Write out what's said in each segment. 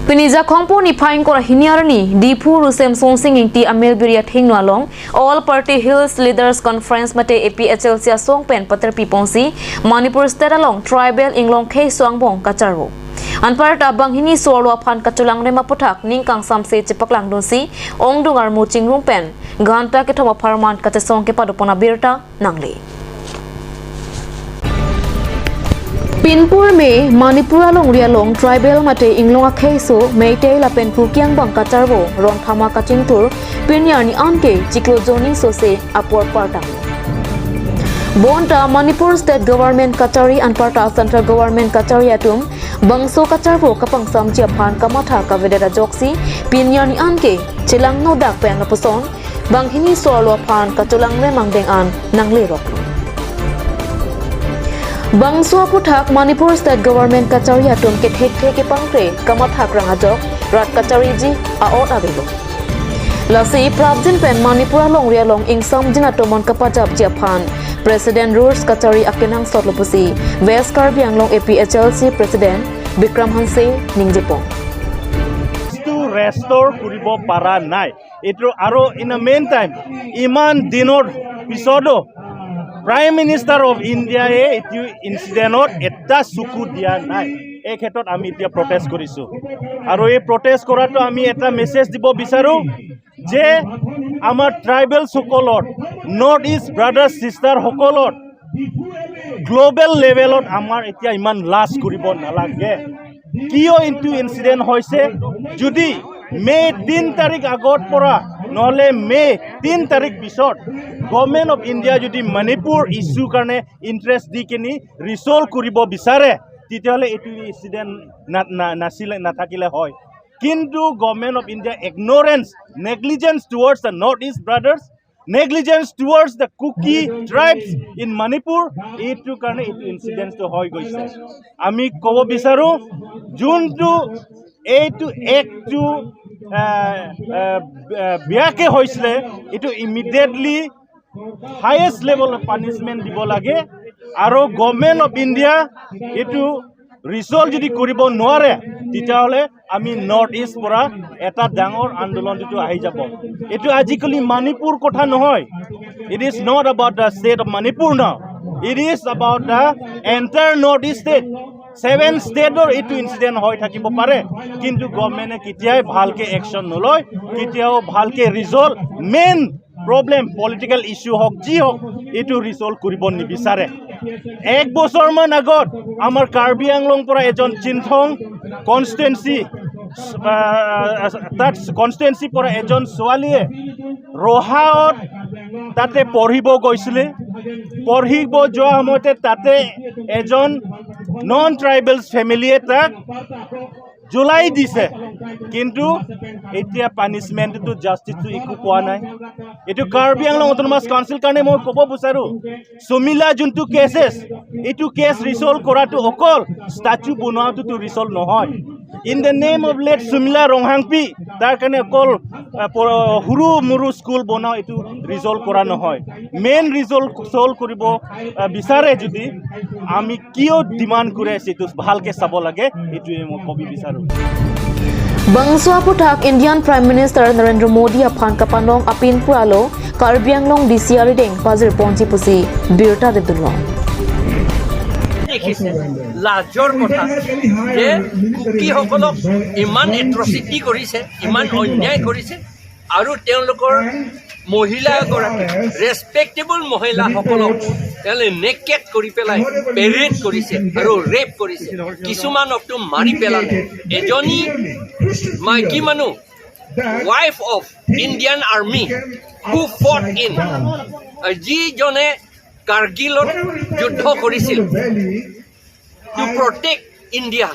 Pinija Kompo ni Pine Kora Hiniarani, Dipu Rusem Sonsing Inti Amel Biria Tingwalong, All Party Hills Leaders Conference Mate APHLC Song Pen Pater Piponsi, Manipur State along Tribal Inglong kachesong bong Kacharo. Anparta bang hini sorwa phan kachulang rema puthak ningkang samse chipaklang donsi ongdungar muching rumpen ganta ke thoma farman kachesong ke padopona birta nangle. Manipur में Manipur along rialong tribal mate inglong akheso meitei lapen kukyang bang kacharbo ron thama kachingtur pinyarni anke chiklo zoning sose apor parta bonta Manipur state government kachari and parta central government kachari atum bangso kacharbo kapang samji aphan kamatha kavedera joksi pinyarni anke chilang no dak pen puson banghini sorlo aphan kachulang remang deng an nangle rok Bangso aphuthak Manipur State Government Kachari atum ke thek ke pangre kamathak rangajok rat kachari ji aot abelo lasi prabjin pen Manipur long rialong ingsam jinatomon kapajab japhan President Rules Kachari akenang sotlopusi West Karbi Anglong APHLC President Bikram Hanse ningjepong to restore kuribo para nai eto aro in the meantime iman dinor pisodo Prime Minister of India etu incident eta suku dia nai এই ক্ষেত্ৰত আমি এতিয়া protest কৰিছো আৰু এই protest কৰাটো আমি এটা মেছেজ দিব বিচাৰো যে আমাৰ ট্ৰাইবেল সকলৰ নৰ্থ ইষ্ট ব্ৰাদাৰ্স সিস্টাৰ সকলৰ গ্লোবেল লেভেলত আমাৰ এতিয়া ইমান লাজ কৰিব নালাগে কিয় ইনটু ইনসিডেন্ট হৈছে যদি মে 3 তাৰিখ আগত পৰা নহলে মে 3 তাৰিখ পিছত গভৰ্নমেন্ট অফ ইন্ডিয়া যদি মণিপুৰ ইস্যু কাৰণে ইন্টাৰেষ্ট দি কিনি ৰিসলভ কৰিব বিচাৰে তেতিয়াহলে এটো ইনসিডেন্ট নাথাকিলে হয় কিন্তু government of India ignorance negligence towards the north east brothers negligence towards the Kuki tribes in Manipur etu karone etu incidents to hoy goise ami kobo bisaru juntu etu ektu biake hoisle etu immediately highest level of punishment dibo lage aro government of India etu resolve যদি কৰিব নোৱাৰে তেতিয়াহলে আমি north east পৰা এটা ডাঙৰ আন্দোলন যেটো আহি যাব এটো আজিকালি মণিপুৰ কথা নহয় it is not about the state of Manipur now it is about the entire north east state 7 stateৰ এটো ইনসিডেন্ট হৈ থাকিব পাৰে কিন্তু গভৰ্নমেন্টে কিতিয়াই ভালকে একশন নলয় কিতিয়াও ভালকে resolve main problem political issue hok ji hok etu resolve koribo nibisare ek bochor man agot amar Karbi Anglong pora ejon Chinthong constituency that constituency pora ejon soalie rohaot tate porhibo goisile porhibo joa homote tate ejon non tribals family tak July দিছে কিন্তু এতিয়া punishment তো justice তো একু পোৱা নাই এটো Karbi Anglong autonomous council কাৰণে মই ক'ব বিচাৰো সুমিলা জুনটো কেसेस এটো কেস ৰিসলভ কৰাটো অকল স্ট্যাচু বনোৱাটো তো ৰিসলভ নহয় in the name of late Sumila Ronghangpi তাৰ কাৰণে অকল হুৰু মুৰু স্কুল বনাও এটো ৰিসলভ কৰা নহয় মেইন ৰিসলভ সলভ কৰিব বিচাৰে যদি আমি কিয় ডিমান্ড কৰি আছো তো ভালকে চাব লাগে এটো মই কবি বিচাৰো Bangso aphuthak Indian Prime Minister Narendra Modi aphan kapanong apin puralo Karbi Anglong DCR deng pazir ponchi pusi birta rebulong দেখিছে লাজৰ কথা যে কুকি সকলক ইমান এট্ৰসিটি কৰিছে ইমান অন্যায় কৰিছে আৰু তেওঁলোকৰ মহিলা গৰাকী ৰেসপেক্টেবল মহিলা সকলক তেলে নেকেট কৰি পেলাই পেৰেড কৰিছে আৰু ৰেপ কৰিছে কিছুমানকটো মাৰি পেলালে এজনী মাইকী মানুহ wife of Indian Army who fought in যি জনে কাৰ্গিলত যুদ্ধ কৰিছিল to protect India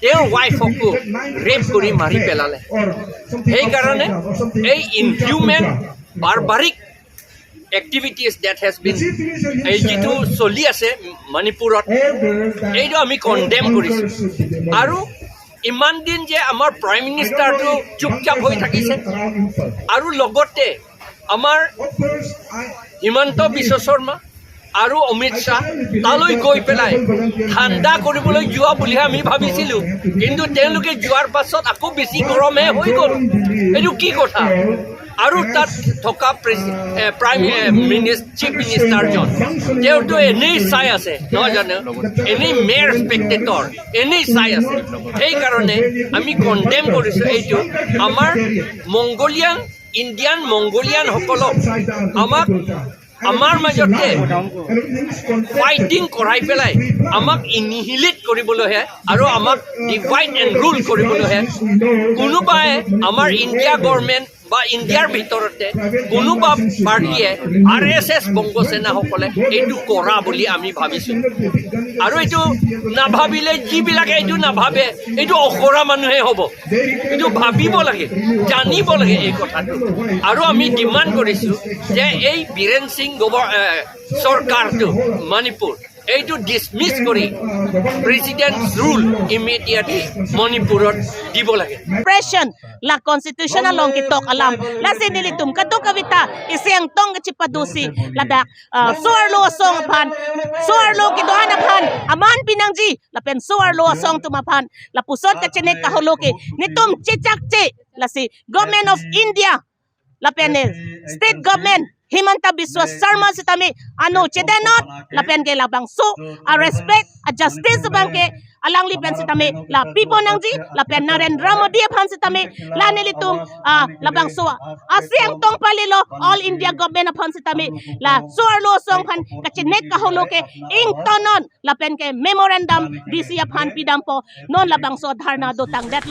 their wife ko rape kori mari pelale ei karone ei inhuman barbaric activities that has been ei jitu soli ase Manipurot ei do ami condemn korisu aru iman din je amar prime minister to chupchap hoi thakise aru logote amar Himanto Biswa Sharma আৰু অমিত শ্বাহ তালৈ গৈ পেলাই ঠাণ্ডা কৰিবলৈ যোৱা বুলিহে আমি ভাবিছিলোঁ, কিন্তু তেওঁলোকে যোৱাৰ পাছত আকৌ বেছি গৰমহে হৈ গ'ল। এইটো কি কথা? আৰু তাত থকা চিফ মিনিষ্টাৰজন তেওঁতো এনেই চাই আছে, নহয় জানো? এনেই মেয়ৰ স্পেক্টেটৰ এনেই চাই আছে। সেইকাৰণে আমি কণ্ডেম কৰিছোঁ এইটো। আমাৰ ইণ্ডিয়ান মংগোলিয়ানসকলক আমাৰ মাজতে ফাইটিং কৰাই পেলাই আমাক ইনহিলেট কৰিবলৈহে আৰু আমাক ডিভাইড এণ্ড ৰুল কৰিবলৈহে কোনোবাই আমাৰ ইণ্ডিয়া গভৰ্ণমেণ্ট বা ইণ্ডিয়াৰ ভিতৰতে কোনোবা পাৰ্টীয়ে RSS বংগসেনাসকলে এইটো কৰা বুলি আমি ভাবিছোঁ। আৰু এইটো নাভাবিলে, যিবিলাকে এইটো নাভাবে, এইটো অখৰা মানুহে হ'ব। এইটো ভাবিব লাগে, জানিব লাগে এই কথাটো। আৰু আমি ডিমাণ্ড কৰিছোঁ যে এই বীৰেন সিং চৰকাৰটো মণিপুৰ এইটো ডিছমিছ কৰি প্ৰেচিডেণ্ট ৰুল ইমিডিয়েটলি মণিপুৰত দিব লাগে। Expression la constitutional long kitok alam la sinilitum kadto kawita iseng tong chipadusi la dak suarlo song phan suarlo kidoana phan aman pinangji la pen suarlo song tumapan la pusot ka chenek ka holoke nitum chichak chi la si government of India la pen state government Himanta Biswa Sharma sitami ano chedenot la pen ke labang so a respect a justice bangke alang li pen sitami la people nangji la pen Narendra Modi phan sitami la nilitum labang so asyang tong palilo all India government phan sitami la suarlo song phan kachinek ka holoke ing tonon la pen ke memorandum disia phan pidampo non labang so dharna do tang det